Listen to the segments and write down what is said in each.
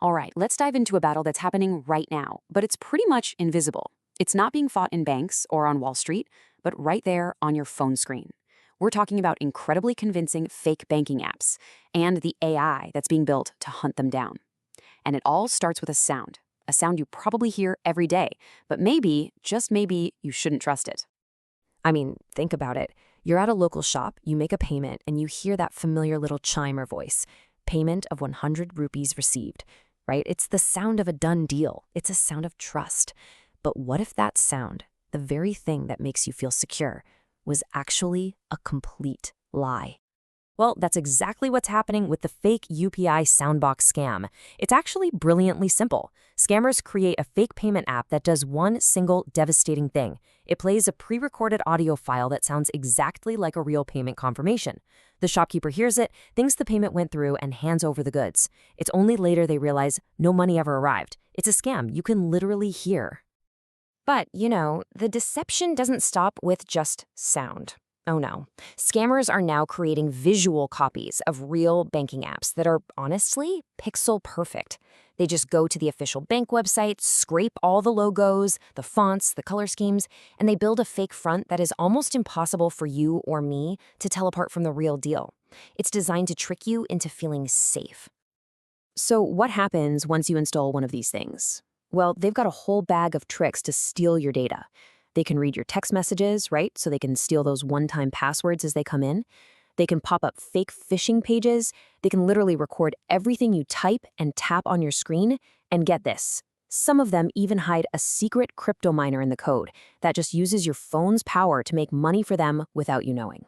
All right, let's dive into a battle that's happening right now, but it's pretty much invisible. It's not being fought in banks or on Wall Street, but right there on your phone screen. We're talking about incredibly convincing fake banking apps and the AI that's being built to hunt them down. And it all starts with a sound you probably hear every day, but maybe, just maybe, you shouldn't trust it. I mean, think about it. You're at a local shop, you make a payment, and you hear that familiar little chime or voice. Payment of 100 rupees received, right? It's the sound of a done deal. It's a sound of trust. But what if that sound, the very thing that makes you feel secure, was actually a complete lie? Well, that's exactly what's happening with the fake UPI Soundbox scam. It's actually brilliantly simple. Scammers create a fake payment app that does one single devastating thing. It plays a pre-recorded audio file that sounds exactly like a real payment confirmation. The shopkeeper hears it, thinks the payment went through, and hands over the goods. It's only later they realize no money ever arrived. It's a scam you can literally hear. But, the deception doesn't stop with just sound. Oh no. Scammers are now creating visual copies of real banking apps that are, honestly, pixel perfect. They just go to the official bank website, scrape all the logos, the fonts, the color schemes, and they build a fake front that is almost impossible for you or me to tell apart from the real deal. It's designed to trick you into feeling safe. So what happens once you install one of these things? Well, they've got a whole bag of tricks to steal your data. They can read your text messages, right? So they can steal those one-time passwords as they come in. They can pop up fake phishing pages. They can literally record everything you type and tap on your screen. And get this, some of them even hide a secret crypto miner in the code that just uses your phone's power to make money for them without you knowing.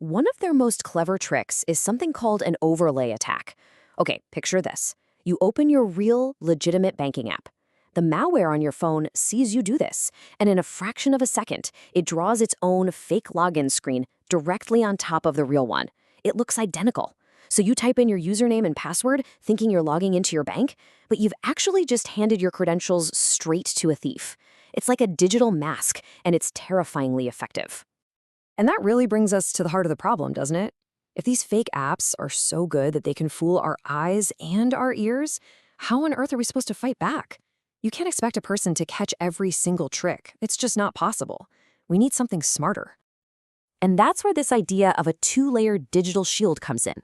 One of their most clever tricks is something called an overlay attack. Okay, picture this. You open your real, legitimate banking app. The malware on your phone sees you do this, and in a fraction of a second, it draws its own fake login screen directly on top of the real one. It looks identical. So you type in your username and password thinking you're logging into your bank, but you've actually just handed your credentials straight to a thief. It's like a digital mask, and it's terrifyingly effective. And that really brings us to the heart of the problem, doesn't it? If these fake apps are so good that they can fool our eyes and our ears, how on earth are we supposed to fight back? You can't expect a person to catch every single trick. It's just not possible. We need something smarter. And that's where this idea of a two-layer digital shield comes in.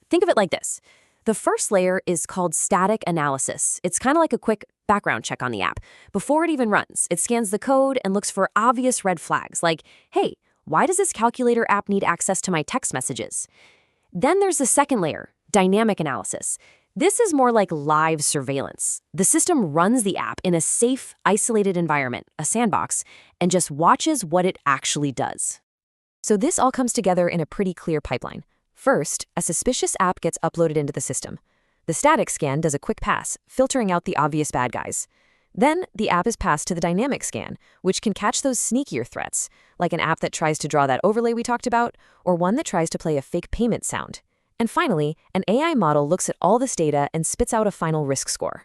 Think of it like this. The first layer is called static analysis. It's kind of like a quick background check on the app. Before it even runs, it scans the code and looks for obvious red flags like, hey, why does this calculator app need access to my text messages? Then there's the second layer, dynamic analysis. This is more like live surveillance. The system runs the app in a safe, isolated environment, a sandbox, and just watches what it actually does. So this all comes together in a pretty clear pipeline. First, a suspicious app gets uploaded into the system. The static scan does a quick pass, filtering out the obvious bad guys. Then, the app is passed to the dynamic scan, which can catch those sneakier threats, like an app that tries to draw that overlay we talked about, or one that tries to play a fake payment sound. And finally, an AI model looks at all this data and spits out a final risk score.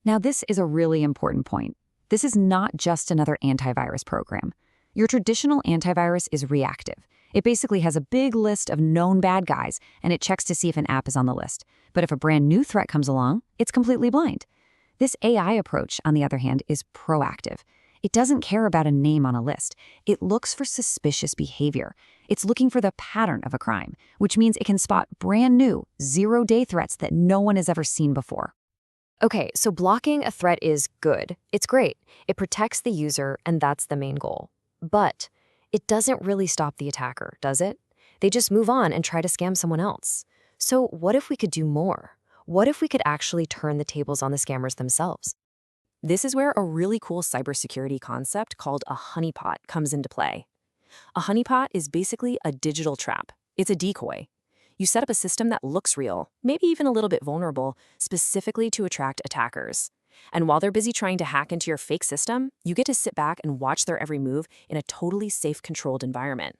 Now, this is a really important point. This is not just another antivirus program. Your traditional antivirus is reactive. It basically has a big list of known bad guys, and it checks to see if an app is on the list. But if a brand new threat comes along, it's completely blind. This AI approach, on the other hand, is proactive. It doesn't care about a name on a list. It looks for suspicious behavior. It's looking for the pattern of a crime, which means it can spot brand new, zero-day threats that no one has ever seen before. Okay, so blocking a threat is good. It's great. It protects the user, and that's the main goal. But it doesn't really stop the attacker, does it? They just move on and try to scam someone else. So what if we could do more? What if we could actually turn the tables on the scammers themselves? This is where a really cool cybersecurity concept called a honeypot comes into play. A honeypot is basically a digital trap. It's a decoy. You set up a system that looks real, maybe even a little bit vulnerable, specifically to attract attackers. And while they're busy trying to hack into your fake system, you get to sit back and watch their every move in a totally safe, controlled environment.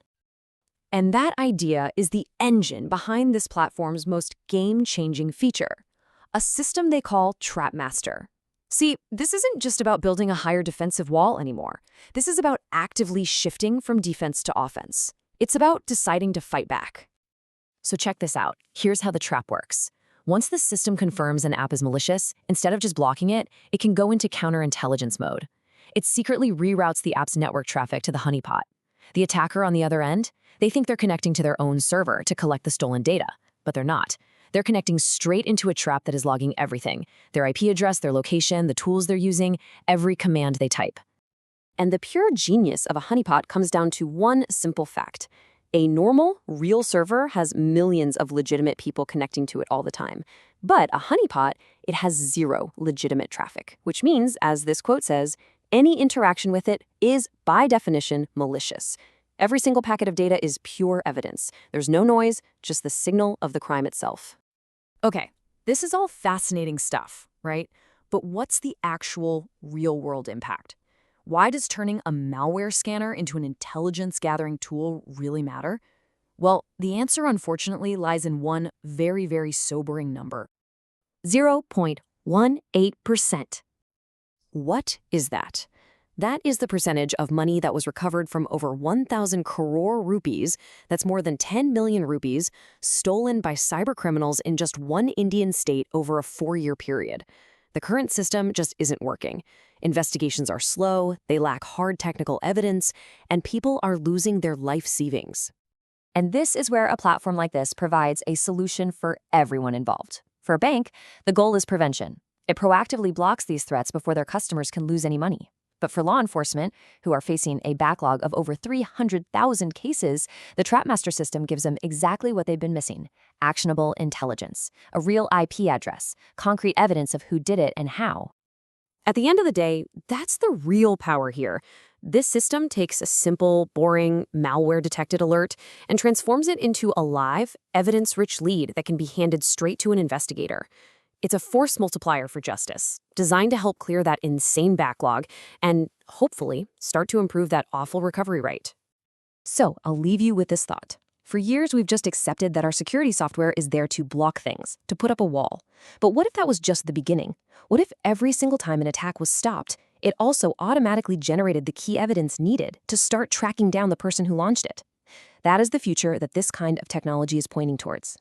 And that idea is the engine behind this platform's most game-changing feature, a system they call TrapMaster. See, this isn't just about building a higher defensive wall anymore. This is about actively shifting from defense to offense. It's about deciding to fight back. So check this out. Here's how the trap works. Once the system confirms an app is malicious, instead of just blocking it, it can go into counterintelligence mode. It secretly reroutes the app's network traffic to the honeypot. The attacker on the other end, they think they're connecting to their own server to collect the stolen data, but they're not. They're connecting straight into a trap that is logging everything: their IP address, their location, the tools they're using, every command they type. And the pure genius of a honeypot comes down to one simple fact. A normal, real server has millions of legitimate people connecting to it all the time. But a honeypot, it has zero legitimate traffic, which means, as this quote says, any interaction with it is, by definition, malicious. Every single packet of data is pure evidence. There's no noise, just the signal of the crime itself. Okay, this is all fascinating stuff, right? But what's the actual real-world impact? Why does turning a malware scanner into an intelligence-gathering tool really matter? Well, the answer, unfortunately, lies in one very, very sobering number: 0.18%. What is that? That is the percentage of money that was recovered from over 1,000 crore rupees, that's more than 10 million rupees, stolen by cybercriminals in just one Indian state over a 4-year period. The current system just isn't working. Investigations are slow, they lack hard technical evidence, and people are losing their life savings. And this is where a platform like this provides a solution for everyone involved. For a bank, the goal is prevention. It proactively blocks these threats before their customers can lose any money. But for law enforcement, who are facing a backlog of over 300,000 cases, the Trapmaster system gives them exactly what they've been missing: actionable intelligence, a real IP address, concrete evidence of who did it and how. At the end of the day, that's the real power here. This system takes a simple, boring, malware-detected alert and transforms it into a live, evidence-rich lead that can be handed straight to an investigator. It's a force multiplier for justice, designed to help clear that insane backlog and, hopefully, start to improve that awful recovery rate. So, I'll leave you with this thought. For years, we've just accepted that our security software is there to block things, to put up a wall. But what if that was just the beginning? What if every single time an attack was stopped, it also automatically generated the key evidence needed to start tracking down the person who launched it? That is the future that this kind of technology is pointing towards.